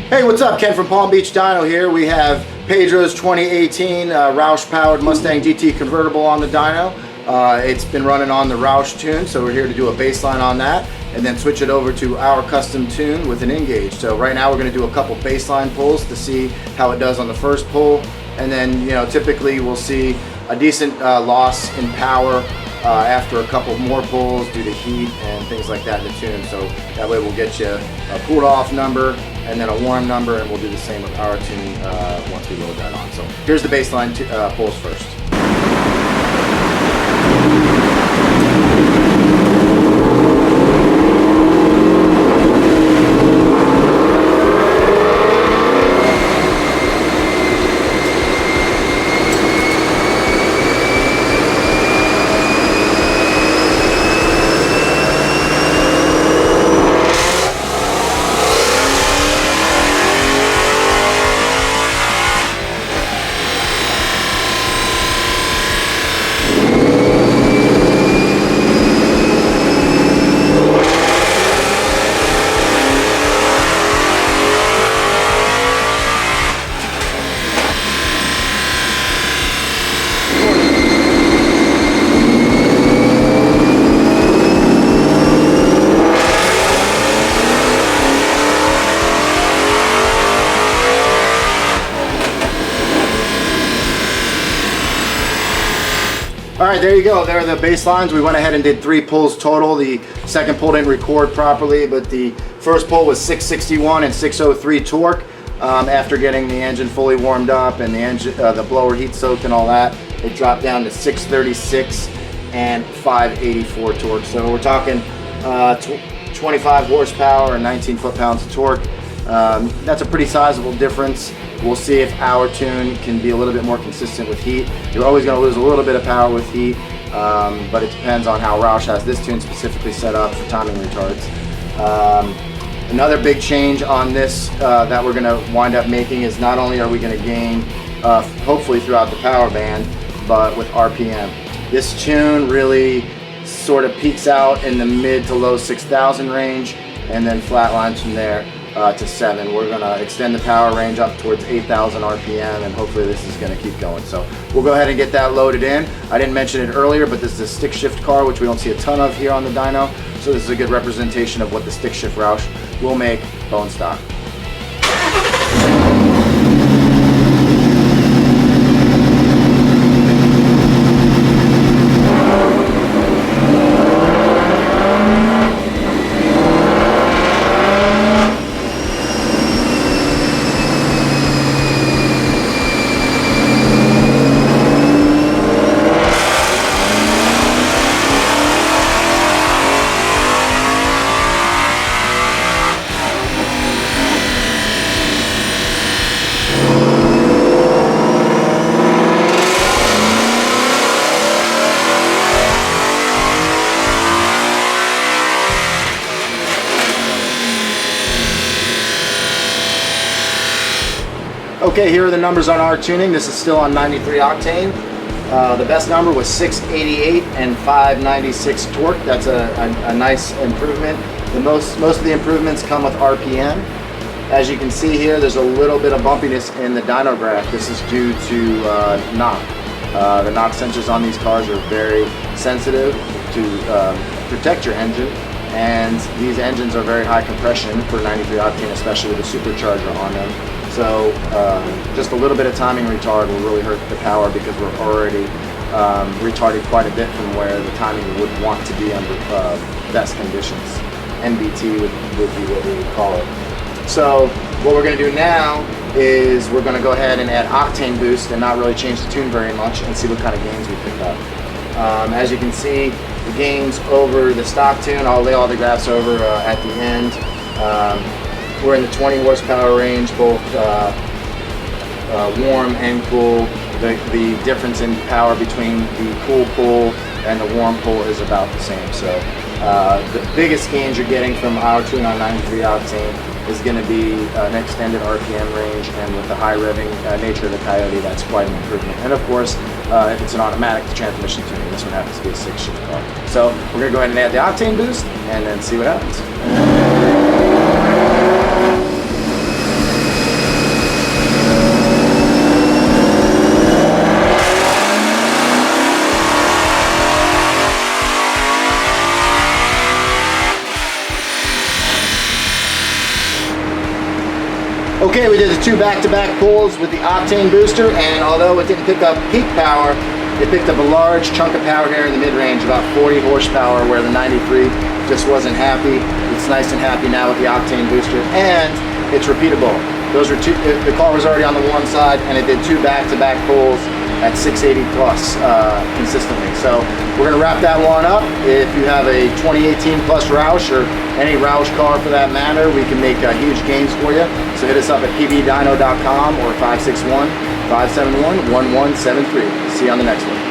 Hey, what's up? Ken from Palm Beach Dyno here. We have Pedro's 2018 Roush powered Mustang GT convertible on the dyno. It's been running on the Roush tune, so we're here to do a baseline on that and then switch it over to our custom tune with an nGauge. So right now we're going to do a couple baseline pulls to see how it does on the first pull, and then typically we'll see a decent loss in power after a couple more pulls due to heat and things like that in the tune. So that way we'll get you a cooled off number and then a warm number, and we'll do the same with our tune once we load that on. So here's the baseline pulls first. Alright, there you go. There are the baselines. We went ahead and did 3 pulls total. The second pull didn't record properly, but the first pull was 661 and 603 torque. After getting the engine fully warmed up and the blower heat soaked and all that, it dropped down to 636 and 584 torque. So we're talking 25 horsepower and 19 foot-pounds of torque. That's a pretty sizable difference. We'll see if our tune can be a little bit more consistent with heat. You're always going to lose a little bit of power with heat, but it depends on how Roush has this tune specifically set up for timing retards. Another big change on this that we're going to wind up making is not only are we going to gain, hopefully throughout the power band, but with RPM. This tune really sort of peaks out in the mid to low 6,000 range and then flatlines from there to 7. We're going to extend the power range up towards 8,000 RPM, and hopefully this is going to keep going. So we'll go ahead and get that loaded in. I didn't mention it earlier, but this is a stick shift car, which we don't see a ton of here on the dyno. So this is a good representation of what the stick shift Roush will make bone stock. Okay, here are the numbers on our tuning. This is still on 93 octane. The best number was 688 and 596 torque. That's a nice improvement. Most of the improvements come with RPM. As you can see here, there's a little bit of bumpiness in the dyno graph. This is due to knock. The knock sensors on these cars are very sensitive to protect your engine, and these engines are very high compression for 93 octane, especially with a supercharger on them. So just a little bit of timing retard will really hurt the power because we're already retarded quite a bit from where the timing would want to be under best conditions. NBT would be what we would call it. So what we're going to do now is we're going to go ahead and add octane boost and not really change the tune very much and see what kind of gains we pick up. As you can see, the gains over the stock tune, I'll lay all the graphs over at the end. We're in the 20 horsepower range, both warm and cool. The difference in power between the cool pull and the warm pull is about the same. So the biggest gains you're getting from our tune on 93 octane is going to be an extended RPM range, and with the high revving nature of the Coyote, that's quite an improvement. And of course, if it's an automatic, the transmission tuning, this one happens to be a 6-shift car. So we're going to go ahead and add the octane boost and then see what happens. Okay, we did the 2 back-to-back pulls with the Octane booster, and although it didn't pick up peak power, it picked up a large chunk of power here in the mid-range, about 40 horsepower, where the 93 just wasn't happy. It's nice and happy now with the Octane booster, and it's repeatable. Those were the car was already on the warm side, and it did 2 back-to-back pulls at 680 plus consistently. So we're gonna wrap that one up. If you have a 2018 plus Roush, or any Roush car for that matter, we can make huge gains for you. So hit us up at pbdyno.com or 561-571-1173. See you on the next one.